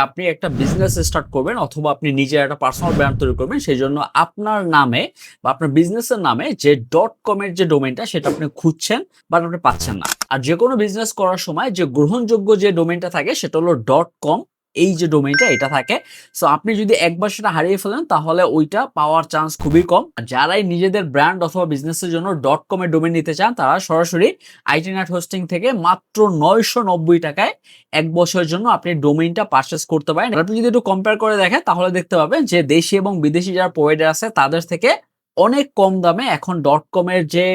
আপনি একটা business start করবেন অথবা আপনি নিজের একটা পার্সোনাল ব্র্যান্ড তৈরি করবেন, সেই জন্য আপনার নামে বা আপনার বিজনেসের নামে যে ডট কম এর যে ডোমেইনটা সেটা আপনি খুঁজছেন বাট আপনি পাচ্ছেন না। আর যে কোনো বিজনেস করার সময় যে গ্রহণযোগ্য যে ডোমেইনটা থাকে সেটা হলো ডট কম। এই যে ডোমেইনটা এটা থাকে। সো আপনি যদি একবার সেটা হারিয়ে ফেলেন তাহলে ওইটা পাওয়ার চান্স খুবই কম। আর যারাই নিজেদের ব্র্যান্ড অথবা বিজনেসের জন্য ডট কম এর ডোমেইন নিতে চান তারা সরাসরি আইটি নেট হোস্টিং থেকে মাত্র 990 টাকায় ১ বছরের জন্য আপনি ডোমেইনটা পারচেজ করতে পারেন। আপনি যদি একটু কম্পেয়ার করে দেখেন তাহলে দেখতে পাবেন যে দেশি এবং বিদেশি যারা প্রোভাইডার আছে তাদের থেকে অনেক কম দামে এখন ডট কম এর যে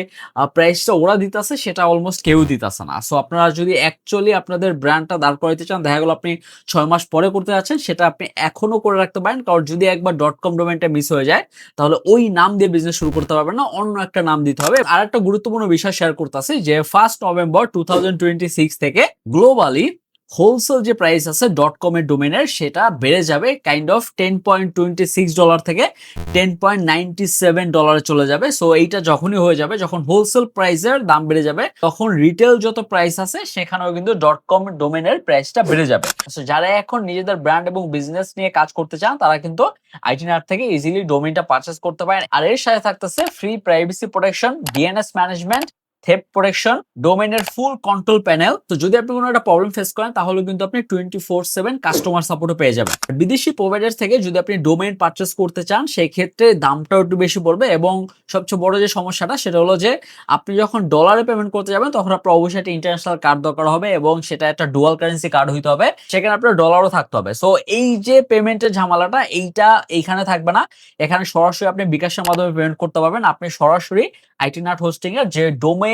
প্রাইসটা ওরা দিতেছে সেটা অলমোস্ট কেউ দিতেছে না। সো আপনারা যদি অ্যাকচুয়ালি আপনাদের ব্র্যান্ডটা দাঁড় করাইতে চান, দেখা গেল আপনি ৬ মাস পরে করতে যাচ্ছেন, সেটা আপনি এখনো করে রাখতে পারেন। কারণ যদি একবার ডট কম ডোমেইনটা মিস হয়ে যায় তাহলে ওই নাম দিয়ে বিজনেস শুরু করতে পারবেন না, অন্য একটা নাম দিতে হবে। আর একটা গুরুত্বপূর্ণ বিষয় শেয়ার করতেছি যে 1 নভেম্বর 2026 থেকে গ্লোবালি হোলসেল যে প্রাইস আছে ডট কম এর ডোমেইনের সেটা বেড়ে যাবে কাইন্ড অফ $10.26 থেকে $10.97 চলে যাবে। সো এইটা যখনই হয়ে যাবে, যখন হোলসেল প্রাইসের দাম বেড়ে যাবে, তখন রিটেল যত প্রাইস আছে সেখানেও কিন্তু ডট কম ডোমেইনের প্রাইসটা বেড়ে যাবে। সো যারা এখন নিজেদের ব্র্যান্ড এবং বিজনেস নিয়ে কাজ করতে চান তারা কিন্তু আইটি নাট থেকে ইজিলি ডোমেইনটা পারচেজ করতে পারেন। আর এর সাথে থাকতেছে free privacy protection, DNS management, theft protection, ডোমেইনের ফুল কন্ট্রোল প্যানেল। তো যদি আপনি কোনো একটা প্রবলেম ফেস করেন তাহলে কিন্তু আপনি 24/7 কাস্টমার সাপোর্টও পেয়ে যাবেন। বিদেশি প্রোভাইডার থেকে যদি আপনি ডোমেইন পারচেজ করতে চান সেই ক্ষেত্রে দামটাও একটু বেশি পড়বে, এবং সবচেয়ে বড় যে সমস্যাটা সেটা হলো যে আপনি যখন ডলারে পেমেন্ট করতে যাবেন তখন আপনার অবশ্যই একটা ইন্টারন্যাশনাল কার্ড দরকার হবে এবং সেটা একটা ডুয়াল কারেন্সি কার্ড হইতে হবে, সেখানে আপনার ডলারও থাকতে হবে। সো এই যে পেমেন্টের ঝামেলাটা এইটা এইখানে থাকবে না। এখানে সরাসরি আপনি বিকাশের মাধ্যমে পেমেন্ট করতে পারবেন। আপনি সরাসরি আইটি নাট হোস্টিং এর যে ডোমেইন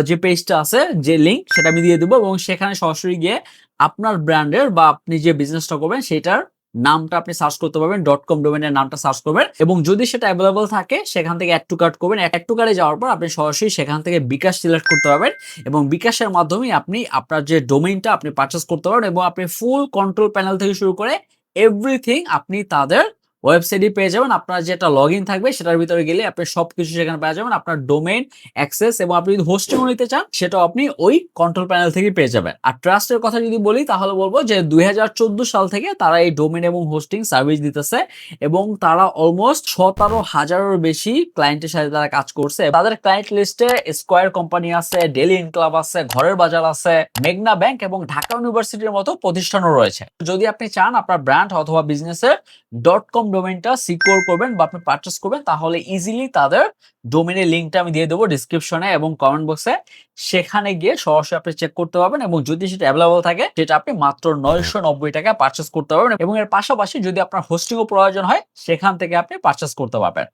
যে পেজটা আছে, যে লিংক সেটা আমি দিয়ে দেবো, এবং সেখানে সরাসরি গিয়ে আপনার ব্র্যান্ডের বা আপনি যে বিজনেসটা করবেন সেটার নামটা আপনি সার্চ করতে পারবেন, ডট কম ডোমেইনের নামটা সার্চ করবেন, এবং যদি সেটা অ্যাভেলেবল থাকে সেখান থেকে অ্যাড টু কার্ট করবেন। অ্যাড টু কার্টে যাওয়ার পর আপনি সরাসরি সেখান থেকে বিকাশ সিলেক্ট করতে পারবেন, এবং বিকাশের মাধ্যমে আপনি আপনার যে ডোমেইনটা আপনি পারচেজ করতে পারবেন, এবং আপনি ফুল কন্ট্রোল প্যানেল থেকে শুরু করে এভরিথিং আপনি তাদের ওয়েবসাইটে পেয়ে যাবেন। আপনার যেটা লগ ইন থাকবে সেটার ভিতরে গেলে আপনি সবকিছু সেখানে পেয়ে যাবেন, আপনার ডোমেইন অ্যাক্সেস, এবং আপনি যদি হোস্টিংও নিতে চান সেটাও আপনি ওই কন্ট্রোল প্যানেল থেকে পেয়ে যাবেন। আর ট্রাস্টের কথা যদি বলি তাহলে বলবো যে 2014 সাল থেকে তারা এই ডোমেইন এবং হোস্টিং সার্ভিস দিতেছে, এবং তারা অলমোস্ট 17,000-এর বেশি ক্লায়েন্টের সাথে তারা কাজ করছে। তাদের ক্লায়েন্ট লিস্টে স্কয়ার কোম্পানি আছে, ডেইলি ইনক্লাব আছে, ঘরের বাজার আছে, মেঘনা ব্যাংক এবং ঢাকা ইউনিভার্সিটির মতো প্রতিষ্ঠানও রয়েছে। যদি আপনি চান আপনার ব্র্যান্ড অথবা বিজনেসের ডট কম ডোমেইনটা সিকিউর করবেন বা আপনি পারচেজ করবেন, তাহলে ইজিলি তাদের ডোমেইনের লিংকটা আমি দিয়ে দেবো ডিসক্রিপশনে এবং কমেন্ট বক্সে, সেখানে গিয়ে সরাসরি আপনি চেক করতে পারবেন, এবং যদি সেটা অ্যাভেলেবল থাকে সেটা আপনি মাত্র 990 টাকা পারচেজ করতে পারবেন, এবং এর পাশাপাশি যদি আপনার হোস্টিংও প্রয়োজন হয় সেখান থেকে আপনি পারচেজ করতে পারবেন।